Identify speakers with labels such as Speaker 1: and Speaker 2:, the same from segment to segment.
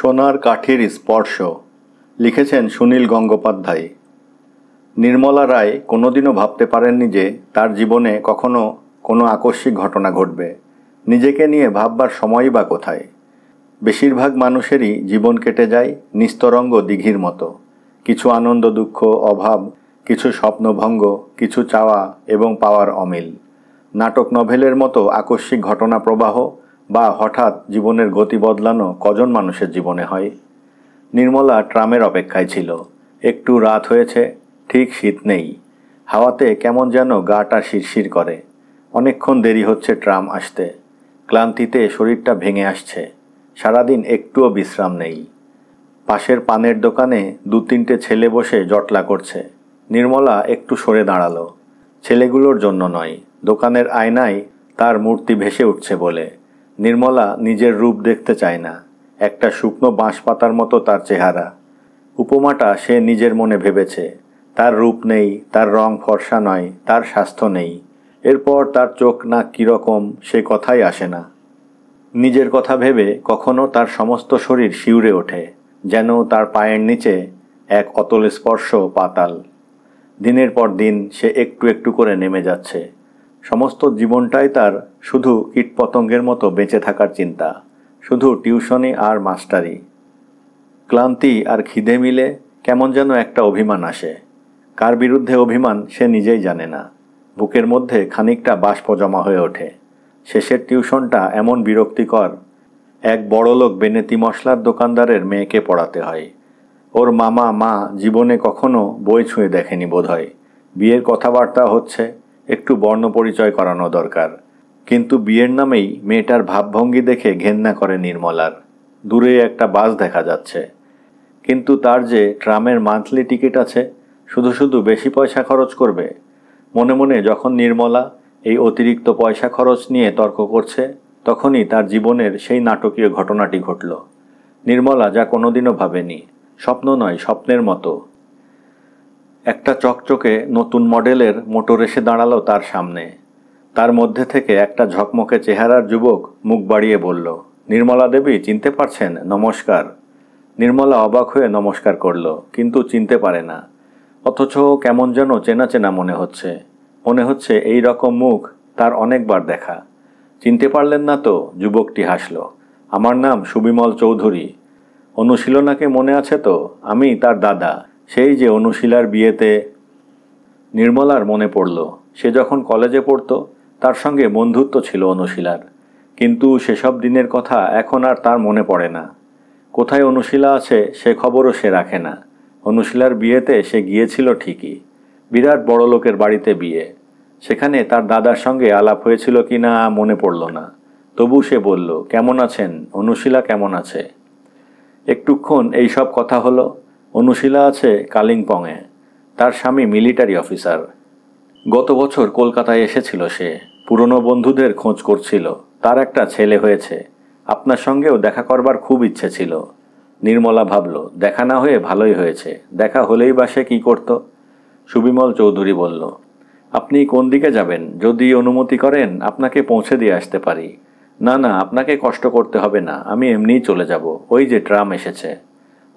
Speaker 1: সোনার কাঠির স্পর্শ লিখেছেন সুনীল গঙ্গোপাধ্যায়। নির্মলা রায় কোনোদিনও ভাবতে পারেননি যে তার জীবনে কখনো কোনো আকস্মিক ঘটনা ঘটবে। নিজেকে নিয়ে ভাববার সময়ই বা কোথায়। বেশিরভাগ মানুষেরই জীবন কেটে যায় নিস্তরঙ্গ দিঘির মতো। কিছু আনন্দ, দুঃখ, অভাব, কিছু স্বপ্নভঙ্গ, কিছু চাওয়া এবং পাওয়ার অমিল। নাটক নভেলের মতো আকস্মিক ঘটনা প্রবাহ বা হঠাৎ জীবনের গতি বদলানো কজন মানুষের জীবনে হয়। নির্মলা ট্রামের অপেক্ষায় ছিল। একটু রাত হয়েছে, ঠিক শীত নেই। হাওয়াতে কেমন যেন গাটা শিরশির করে। অনেকক্ষণ দেরি হচ্ছে ট্রাম আসতে। ক্লান্তিতে শরীরটা ভেঙে আসছে। সারাদিন একটুও বিশ্রাম নেই। পাশের পানের দোকানে 2-3টে ছেলে বসে জটলা করছে। নির্মলা একটু সরে দাঁড়ালো। ছেলেগুলোর জন্য নয়, দোকানের আয়নায় তার মূর্তি ভেসে উঠছে বলে। নির্মলা নিজের রূপ দেখতে চায় না। একটা শুকনো বাঁশ পাতার মতো তার চেহারা। উপমাটা সে নিজের মনে ভেবেছে। তার রূপ নেই, তার রং ফর্সা নয়, তার স্বাস্থ্য নেই। এরপর তার চোখ নাক কীরকম সে কথাই আসে না। নিজের কথা ভেবে কখনো তার সমস্ত শরীর শিউরে ওঠে, যেন তার পায়ের নিচে এক অতল স্পর্শ পাতাল। দিনের পর দিন সে একটু একটু করে নেমে যাচ্ছে। সমস্ত জীবনটাই তার শুধু কীটপতঙ্গের মতো বেঁচে থাকার চিন্তা, শুধু টিউশনি আর মাস্টারি। ক্লান্তি আর খিদে মিলে কেমন যেন একটা অভিমান আসে। কার বিরুদ্ধে অভিমান সে নিজেই জানে না। বুকের মধ্যে খানিকটা বাষ্প জমা হয়ে ওঠে। শেষের টিউশনটা এমন বিরক্তিকর। এক বড়লোক বেনেতি মশলার দোকানদারের মেয়েকে পড়াতে হয়। ওর মামা মা জীবনে কখনো বই ছুঁয়ে দেখেনি বোধহয়। বিয়ের কথাবার্তা হচ্ছে, একটু বর্ণ পরিচয় করানো দরকার। কিন্তু বিয়ের নামেই মেয়েটার ভাবভঙ্গি দেখে ঘেন্না করে নির্মলার। দূরে একটা বাস দেখা যাচ্ছে, কিন্তু তার যে ট্রামের মান্থলি টিকিট আছে, শুধু শুধু বেশি পয়সা খরচ করবে। মনে মনে যখন নির্মলা এই অতিরিক্ত পয়সা খরচ নিয়ে তর্ক করছে, তখনই তার জীবনের সেই নাটকীয় ঘটনাটি ঘটল। নির্মলা যা কোনোদিনও ভাবেনি, স্বপ্ন নয়, স্বপ্নের মতো। একটা চকচকে নতুন মডেলের মোটর এসে দাঁড়ালো তার সামনে। তার মধ্যে থেকে একটা ঝকমকে চেহারার যুবক মুখ বাড়িয়ে বলল, নির্মলা দেবী, চিনতে পারছেন? নমস্কার। নির্মলা অবাক হয়ে নমস্কার করল, কিন্তু চিনতে পারে না। অথচ কেমন যেন চেনা চেনা মনে হচ্ছে। মনে হচ্ছে এই রকম মুখ তার অনেকবার দেখা। চিনতে পারলেন না তো? যুবকটি হাসল। আমার নাম সুবিমল চৌধুরী। অনুশীলনাকে মনে আছে তো? আমি তার দাদা। সেই যে অনুশীলার বিয়েতে। নির্মলার মনে পড়ল, সে যখন কলেজে পড়তো তার সঙ্গে বন্ধুত্ব ছিল অনুশীলার। কিন্তু সেসব দিনের কথা এখন আর তার মনে পড়ে না। কোথায় অনুশীলা আছে সে খবরও সে রাখে না। অনুশীলার বিয়েতে সে গিয়েছিল ঠিকই। বিরাট বড় লোকের বাড়িতে বিয়ে। সেখানে তার দাদার সঙ্গে আলাপ হয়েছিল কি না মনে পড়ল না। তবু সে বলল, কেমন আছেন? অনুশীলা কেমন আছে? একটুক্ষণ এইসব কথা হলো। অনুশীলা আছে কালিম্পংয়ে। তার স্বামী মিলিটারি অফিসার। গত বছর কলকাতায় এসেছিল সে। পুরনো বন্ধুদের খোঁজ করছিল। তার একটা ছেলে হয়েছে। আপনার সঙ্গেও দেখা করবার খুব ইচ্ছে ছিল। নির্মলা ভাবল, দেখা না হয়ে ভালোই হয়েছে। দেখা হলেই বা সে কী করত? সুবিমল চৌধুরী বলল, আপনি কোন দিকে যাবেন? যদি অনুমতি করেন আপনাকে পৌঁছে দিয়ে আসতে পারি। না না, আপনাকে কষ্ট করতে হবে না, আমি এমনিই চলে যাব। ওই যে ট্রাম এসেছে।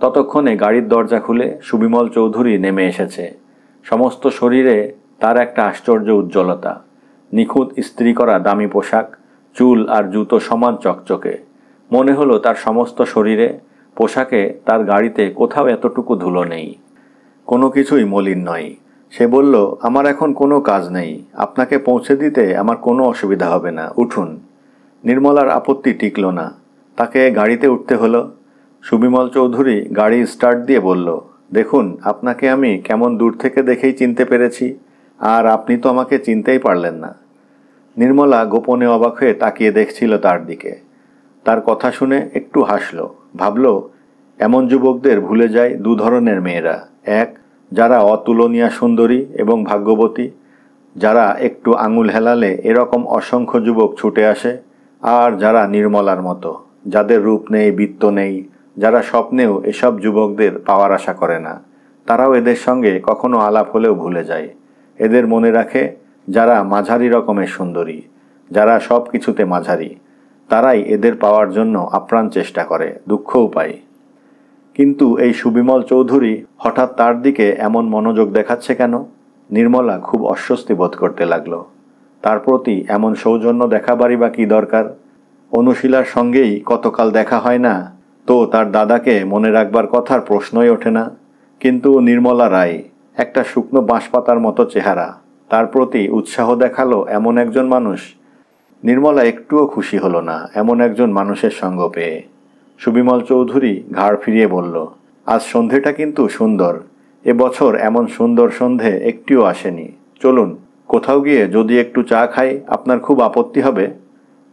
Speaker 1: ততক্ষণে গাড়ির দরজা খুলে সুবিমল চৌধুরী নেমে এসেছে। সমস্ত শরীরে তার একটা আশ্চর্য উজ্জ্বলতা। নিখুঁত ইস্ত্রি করা দামি পোশাক, চুল আর জুতো সমান চকচকে। মনে হলো তার সমস্ত শরীরে, পোশাকে, তার গাড়িতে কোথাও এতটুকু ধুলো নেই। কোনো কিছুই মলিন নয়। সে বলল, আমার এখন কোনো কাজ নেই। আপনাকে পৌঁছে দিতে আমার কোনো অসুবিধা হবে না, উঠুন। নির্মলার আপত্তি টিকল না। তাকে গাড়িতে উঠতে হলো। সুবিমল চৌধুরী গাড়ি স্টার্ট দিয়ে বলল, দেখুন, আপনাকে আমি কেমন দূর থেকে দেখেই চিনতে পেরেছি, আর আপনি তো আমাকে চিনতেই পারলেন না। নির্মলা গোপনে অবাক হয়ে তাকিয়ে দেখছিল তার দিকে। তার কথা শুনে একটু হাসল। ভাবল, এমন যুবকদের ভুলে যায় 2 ধরনের মেয়েরা। এক, যারা অতুলনীয় সুন্দরী এবং ভাগ্যবতী, যারা একটু আঙুল হেলালে এরকম অসংখ্য যুবক ছুটে আসে। আর যারা নির্মলার মতো, যাদের রূপ নেই, বিত্ত নেই, যারা স্বপ্নেও এসব যুবকদের পাওয়ার আশা করে না। তারাও এদের সঙ্গে কখনো আলাপ হলেও ভুলে যায়। এদের মনে রাখে যারা মাঝারি রকমের সুন্দরী, যারা সব কিছুতে মাঝারি। তারাই এদের পাওয়ার জন্য আপ্রাণ চেষ্টা করে, দুঃখও পায়। কিন্তু এই সুবিমল চৌধুরী হঠাৎ তার দিকে এমন মনোযোগ দেখাচ্ছে কেন? নির্মলা খুব অস্বস্তি বোধ করতে লাগলো। তার প্রতি এমন সৌজন্য দেখাবারই বা কী দরকার? অনুশীলার সঙ্গেই কতকাল দেখা হয় না, তো তার দাদাকে মনে রাখবার কথার প্রশ্নই ওঠে না। কিন্তু নির্মলা রায়, একটা শুকনো বাঁশপাতার মতো চেহারা, তার প্রতি উৎসাহ দেখালো এমন একজন মানুষ। নির্মলা একটুও খুশি হলো না এমন একজন মানুষের সঙ্গ পেয়ে। সুবিমল চৌধুরী ঘাড় ফিরিয়ে বলল, আজ সন্ধেটা কিন্তু সুন্দর। এবছর এমন সুন্দর সন্ধে একটিও আসেনি। চলুন, কোথাও গিয়ে যদি একটু চা খাই আপনার খুব আপত্তি হবে?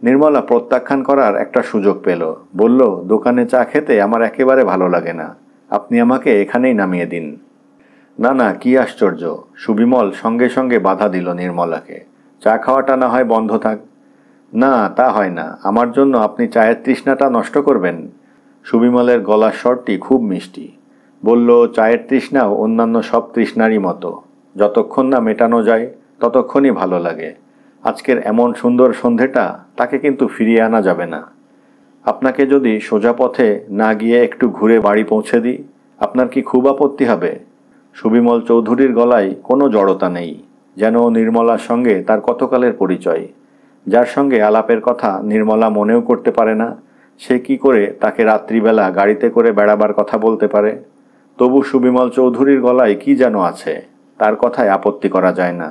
Speaker 1: নির্মলা প্রত্যাখ্যান করার একটা সুযোগ পেল। বলল, দোকানে চা খেতে আমার একেবারে ভালো লাগে না, আপনি আমাকে এখানেই নামিয়ে দিন। না না, কি আশ্চর্য! সুবিমল সঙ্গে সঙ্গে বাধা দিল নির্মলাকে। চা খাওয়াটা না হয় বন্ধ থাক। না, তা হয় না, আমার জন্য আপনি চায়ের তৃষ্ণাটা নষ্ট করবেন? সুবিমলের গলার স্বরটি খুব মিষ্টি। বলল, চায়ের তৃষ্ণাও অন্যান্য সব তৃষ্ণারই মতো, যতক্ষণ না মেটানো যায় ততক্ষণই ভালো লাগে। আজকের এমন সুন্দর সন্ধেটা, তাকে কিন্তু ফিরিয়ে আনা যাবে না। আপনাকে যদি সোজা পথে না গিয়ে একটু ঘুরে বাড়ি পৌঁছে দিই, আপনার কি খুব আপত্তি হবে? সুবিমল চৌধুরীর গলায় কোনো জড়তা নেই, যেন নির্মলার সঙ্গে তার কতকালের পরিচয়। যার সঙ্গে আলাপের কথা নির্মলা মনেও করতে পারে না, সে কি করে তাকে রাত্রিবেলা গাড়িতে করে বেড়াবার কথা বলতে পারে? তবু সুবিমল চৌধুরীর গলায় কি যেন আছে, তার কথায় আপত্তি করা যায় না।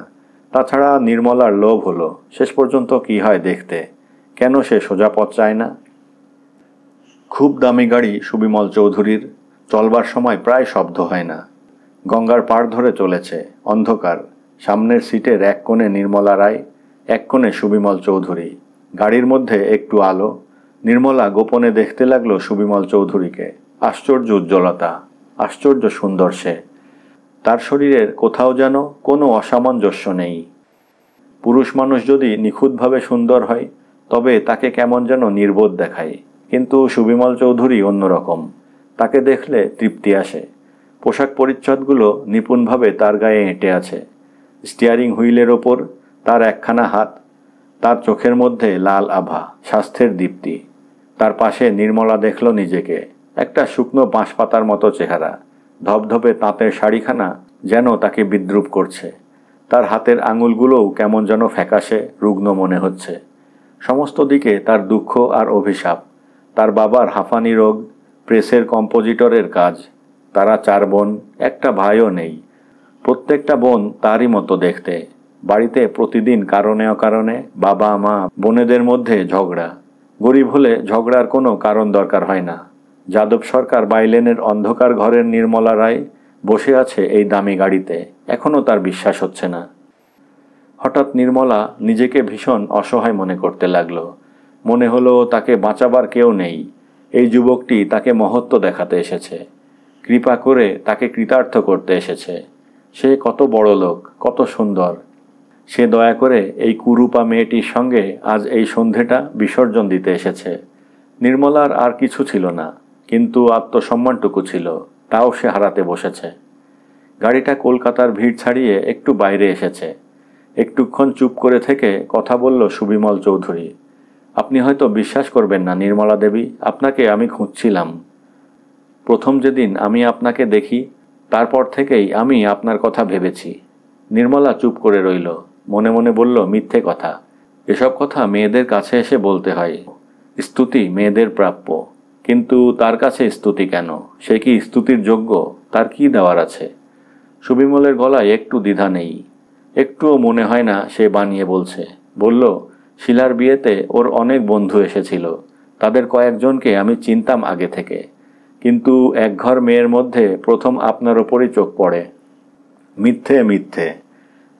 Speaker 1: তাছাড়া নির্মলার লোভ হলো শেষ পর্যন্ত কি হয় দেখতে। কেন সে সোজা পথ চায় না? খুব দামি গাড়ি সুবিমল চৌধুরীর, চলবার সময় প্রায় শব্দ হয় না। গঙ্গার পাড় ধরে চলেছে, অন্ধকার। সামনের সিটের এক কোণে নির্মলা রায়, এক কোণে সুবিমল চৌধুরী। গাড়ির মধ্যে একটু আলো। নির্মলা গোপনে দেখতে লাগলো সুবিমল চৌধুরীকে। আশ্চর্য উজ্জ্বলতা, আশ্চর্য সুন্দর সে। তার শরীরের কোথাও যেন কোনো অসামঞ্জস্য নেই। পুরুষ মানুষ যদি নিখুঁতভাবে সুন্দর হয় তবে তাকে কেমন যেন নির্বোধ দেখায়, কিন্তু সুবিমল চৌধুরী অন্যরকম। তাকে দেখলে তৃপ্তি আসে। পোশাক পরিচ্ছদগুলো নিপুণভাবে তার গায়ে এঁটে আছে। স্টিয়ারিং হুইলের ওপর তার একখানা হাত, তার চোখের মধ্যে লাল আভা, স্বাস্থ্যের দীপ্তি। তার পাশে নির্মলা দেখল নিজেকে, একটা শুকনো বাঁশপাতার মতো চেহারা। ধপধপে তাঁতের শাড়িখানা যেন তাকে বিদ্রূপ করছে। তার হাতের আঙুলগুলোও কেমন যেন ফ্যাকাশে, রুগ্ন মনে হচ্ছে। সমস্ত দিকে তার দুঃখ আর অভিশাপ। তার বাবার হাঁফানি রোগ, প্রেসের কম্পোজিটরের কাজ। তারা 4 বোন, একটা ভাইও নেই। প্রত্যেকটা বোন তারই মতো দেখতে। বাড়িতে প্রতিদিন কারণে অকারণে বাবা মা বোনেদের মধ্যে ঝগড়া। গরিব হলে ঝগড়ার কোনো কারণ দরকার হয় না। যাদব সরকার বাইলেনের অন্ধকার ঘরের নির্মলা রায় বসে আছে এই দামি গাড়িতে, এখনও তার বিশ্বাস হচ্ছে না। হঠাৎ নির্মলা নিজেকে ভীষণ অসহায় মনে করতে লাগলো। মনে হলো তাকে বাঁচাবার কেউ নেই। এই যুবকটি তাকে মহত্ব দেখাতে এসেছে, কৃপা করে তাকে কৃতার্থ করতে এসেছে। সে কত বড় লোক, কত সুন্দর। সে দয়া করে এই কুরূপা মেয়েটির সঙ্গে আজ এই সন্ধেটা বিসর্জন দিতে এসেছে। নির্মলার আর কিছু ছিল না, কিন্তু আত্মসম্মানটুকু ছিল, তাও সে হারাতে বসেছে। গাড়িটা কলকাতার ভিড় ছাড়িয়ে একটু বাইরে এসেছে। একটুক্ষণ চুপ করে থেকে কথা বলল সুবিমল চৌধুরী। আপনি হয়তো বিশ্বাস করবেন না নির্মলা দেবী, আপনাকে আমি খুঁজছিলাম। প্রথম যেদিন আমি আপনাকে দেখি তারপর থেকেই আমি আপনার কথা ভেবেছি। নির্মলা চুপ করে রইল। মনে মনে বলল, মিথ্যে কথা। এসব কথা মেয়েদের কাছে এসে বলতে হয়। স্তুতি মেয়েদের প্রাপ্য, কিন্তু তার কাছে স্তুতি কেন? সে কি স্তুতির যোগ্য? তার কি দেওয়ার আছে? সুবিমলের গলায় একটু দ্বিধা নেই, একটুও মনে হয় না সে বানিয়ে বলছে। বলল, শিলার বিয়েতে ওর অনেক বন্ধু এসেছিল, তাদের কয়েকজনকে আমি চিনতাম আগে থেকে, কিন্তু একঘর মেয়ের মধ্যে প্রথম আপনার ওপরই চোখ পড়ে। মিথ্যে মিথ্যে,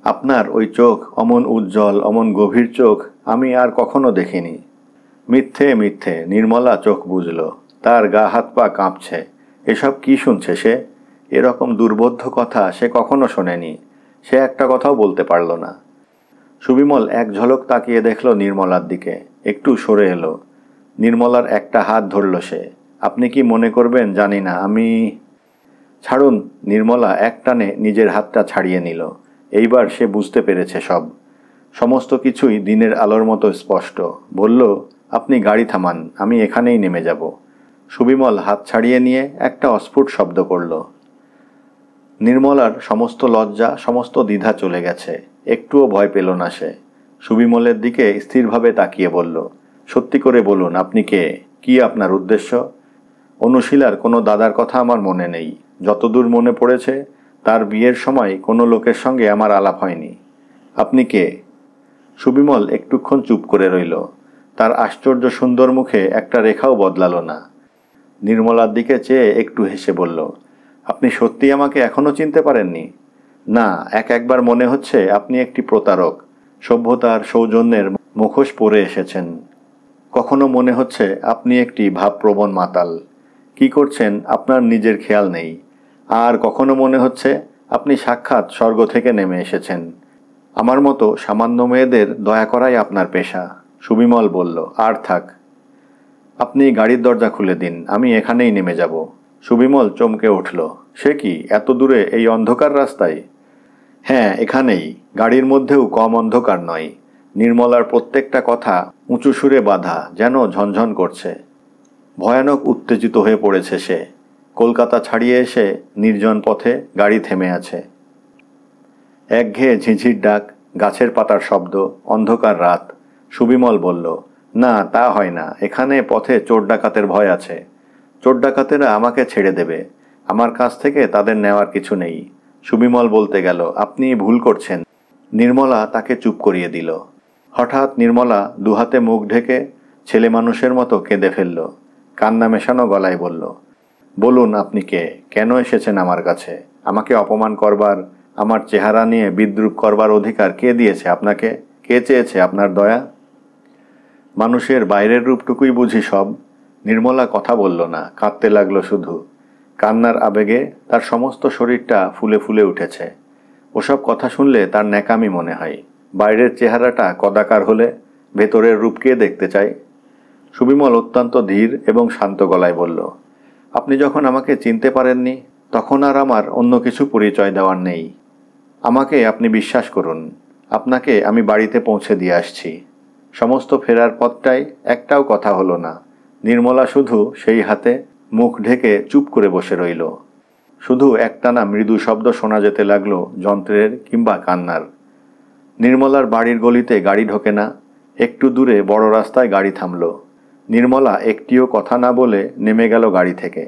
Speaker 1: আপনার ওই চোখ, অমন উজ্জ্বল, অমন গভীর চোখ আমি আর কখনো দেখিনি। মিথ্যে মিথ্যে। নির্মলা চোখ বুঝল, তার গা হাত পা কাঁপছে। এসব কি শুনছে সে? এরকম দুর্বোধ্য কথা সে কখনো শোনেনি। সে একটা কথাও বলতে পারল না। সুবিমল এক ঝলক তাকিয়ে দেখল নির্মলার দিকে, একটু সরে এলো। নির্মলার একটা হাত ধরল সে। আপনি কি মনে করবেন জানি না, আমি... ছাড়ুন। নির্মলা একটানে নিজের হাতটা ছাড়িয়ে নিল। এইবার সে বুঝতে পেরেছে সব, সমস্ত কিছুই দিনের আলোর মতো স্পষ্ট। বলল, আপনি গাড়ি থামান, আমি এখানেই নেমে যাব। সুবিমল হাত ছাড়িয়ে নিয়ে একটা অস্ফুট শব্দ করল। নির্মলার সমস্ত লজ্জা, সমস্ত দ্বিধা চলে গেছে। একটুও ভয় পেল না সে। সুবিমলের দিকে স্থিরভাবে তাকিয়ে বলল, সত্যি করে বলুন, আপনি কে? কি আপনার উদ্দেশ্য? অনুশীলার কোনো দাদার কথা আমার মনে নেই। যতদূর মনে পড়েছে তার বিয়ের সময় কোনো লোকের সঙ্গে আমার আলাপ হয়নি। আপনি কে? সুবিমল একটুক্ষণ চুপ করে রইল। তার আশ্চর্য সুন্দর মুখে একটা রেখাও বদলালো না। নির্মলার দিকে চেয়ে একটু হেসে বলল, আপনি সত্যি আমাকে এখনও চিনতে পারেননি? না, একবার মনে হচ্ছে আপনি একটি প্রতারক, সভ্যতার সৌজন্যের মুখোশ পরে এসেছেন। কখনো মনে হচ্ছে আপনি একটি ভাবপ্রবণ মাতাল, কি করছেন আপনার নিজের খেয়াল নেই। আর কখনো মনে হচ্ছে আপনি সাক্ষাৎ স্বর্গ থেকে নেমে এসেছেন। আমার মতো সামান্য মেয়েদের দয়া করাই আপনার পেশা। সুবিমল বলল, আর থাক, আপনি গাড়ির দরজা খুলে দিন, আমি এখানেই নেমে যাব। সুবিমল চমকে উঠল। সে কি, এত দূরে এই অন্ধকার রাস্তায়? হ্যাঁ, এখানেই। গাড়ির মধ্যেও কম অন্ধকার নয়। নির্মলার প্রত্যেকটা কথা উঁচু সুরে বাঁধা, যেন ঝনঝন করছে। ভয়ানক উত্তেজিত হয়ে পড়েছে সে। কলকাতা ছাড়িয়ে এসে নির্জন পথে গাড়ি থেমে আছে। একঘেয়ে ঝিঝির ডাক, গাছের পাতার শব্দ, অন্ধকার রাত। সুবিমল বলল, না, তা হয় না। এখানে পথে চোর ডাকাতের ভয় আছে। চোর ডাকাতেরা আমাকে ছেড়ে দেবে। আমার কাছ থেকে তাদের নেওয়ার কিছু নেই। সুবিমল বলতে গেল, আপনি ভুল করছেন। নির্মলা তাকে চুপ করিয়ে দিল। হঠাৎ নির্মলা দুহাতে মুখ ঢেকে ছেলে মানুষের মতো কেঁদে ফেলল। কান্না মেশানো গলায় বলল, বলুন আপনি কে? কেন এসেছেন আমার কাছে? আমাকে অপমান করবার, আমার চেহারা নিয়ে বিদ্রূপ করবার অধিকার কে দিয়েছে আপনাকে? কে চেয়েছে আপনার দয়া? মানুষের বাইরের রূপটুকুই বুঝি সব? নির্মলা কথা বলল না, কাঁদতে লাগলো শুধু। কান্নার আবেগে তার সমস্ত শরীরটা ফুলে ফুলে উঠেছে। ওসব কথা শুনলে তার ন্যাকামি মনে হয়। বাইরের চেহারাটা কদাকার হলে ভেতরের রূপ কে দেখতে চায়? সুবিমল অত্যন্ত ধীর এবং শান্ত গলায় বলল, আপনি যখন আমাকে চিনতে পারেননি, তখন আর আমার অন্য কিছু পরিচয় দেওয়ার নেই। আমাকে আপনি বিশ্বাস করুন। আপনাকে আমি বাড়িতে পৌঁছে দিয়ে আসছি। সমস্ত ফেরার পথটাই একটাও কথা হলো না। নির্মলা শুধু সেই হাতে মুখ ঢেকে চুপ করে বসে রইল। শুধু একটানা মৃদু শব্দ শোনা যেতে লাগলো, যন্ত্রের কিংবা কান্নার। নির্মলার বাড়ির গলিতে গাড়ি ঢোকে না। একটু দূরে বড় রাস্তায় গাড়ি থামল। নির্মলা একটিও কথা না বলে নেমে গেল গাড়ি থেকে।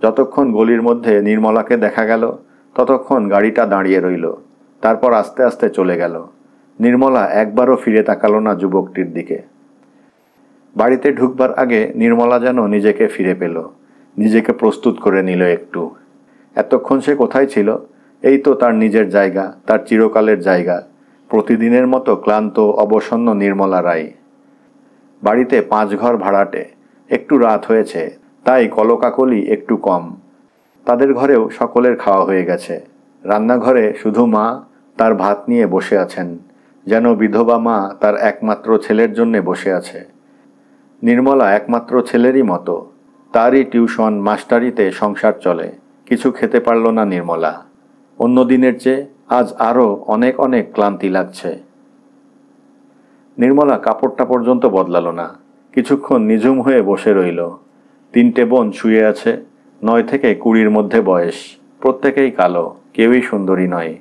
Speaker 1: যতক্ষণ গলির মধ্যে নির্মলাকে দেখা গেল, ততক্ষণ গাড়িটা দাঁড়িয়ে রইল। তারপর আস্তে আস্তে চলে গেল। নির্মলা একবারও ফিরে তাকালো না যুবকটির দিকে। বাড়িতে ঢুকবার আগে নির্মলা যেন নিজেকে ফিরে পেল, নিজেকে প্রস্তুত করে নিল একটু। এতক্ষণ সে কোথায় ছিল? এই তো তার নিজের জায়গা, তার চিরকালের জায়গা। প্রতিদিনের মতো ক্লান্ত অবসন্ন নির্মলা রায়। বাড়িতে 5 ঘর ভাড়াটে। একটু রাত হয়েছে, তাই কলকাকলি একটু কম। তাদের ঘরেও সকলের খাওয়া হয়ে গেছে। রান্নাঘরে শুধু মা তার ভাত নিয়ে বসে আছেন, যেন বিধবা মা তার একমাত্র ছেলের জন্যে বসে আছে। নির্মলা একমাত্র ছেলেরই মতো। তারই টিউশন মাস্টারিতে সংসার চলে। কিছু খেতে পারল না নির্মলা। অন্য দিনের চেয়ে আজ আরও অনেক অনেক ক্লান্তি লাগছে। নির্মলা কাপড়টা পর্যন্ত বদলালো না। কিছুক্ষণ নিঝুম হয়ে বসে রইল। 3টে বোন শুয়ে আছে। 9 থেকে 20-র মধ্যে বয়স। প্রত্যেকেই কালো, কেউই সুন্দরী নয়।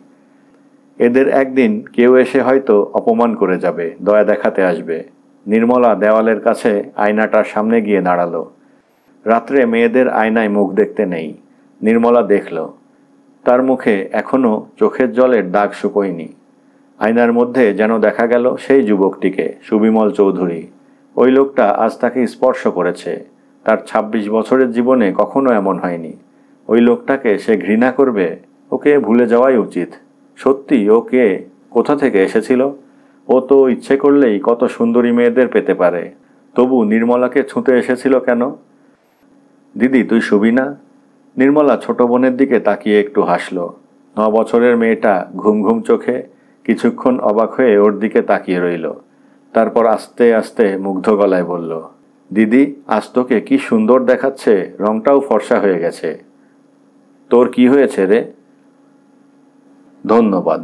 Speaker 1: এদের একদিন কেউ এসে হয়তো অপমান করে যাবে, দয়া দেখাতে আসবে। নির্মলা দেওয়ালের কাছে আয়নাটার সামনে গিয়ে দাঁড়ালো। রাত্রে মেয়েদের আয়নায় মুখ দেখতে নেই। নির্মলা দেখল, তার মুখে এখনও চোখের জলের দাগ শুকোয়নি। আয়নার মধ্যে যেন দেখা গেল সেই যুবকটিকে, সুবিমল চৌধুরী। ওই লোকটা আজ তাকে স্পর্শ করেছে। তার 26 বছরের জীবনে কখনো এমন হয়নি। ওই লোকটাকে সে ঘৃণা করবে? ওকে ভুলে যাওয়াই উচিত। সত্যি ও কে, কোথা থেকে এসেছিল? ও তো ইচ্ছে করলেই কত সুন্দরী মেয়েদের পেতে পারে। তবু নির্মলাকে ছুঁতে এসেছিল কেন? দিদি, তুই শুবি না? নির্মলা ছোট বোনের দিকে তাকিয়ে একটু হাসল। 9 বছরের মেয়েটা ঘুম ঘুম চোখে কিছুক্ষণ অবাক হয়ে ওর দিকে তাকিয়ে রইল। তারপর আস্তে আস্তে মুগ্ধ গলায় বলল, দিদি, আজ তোকে কি সুন্দর দেখাচ্ছে, রংটাও ফর্সা হয়ে গেছে। তোর কি হয়েছে রে? ধন্যবাদ।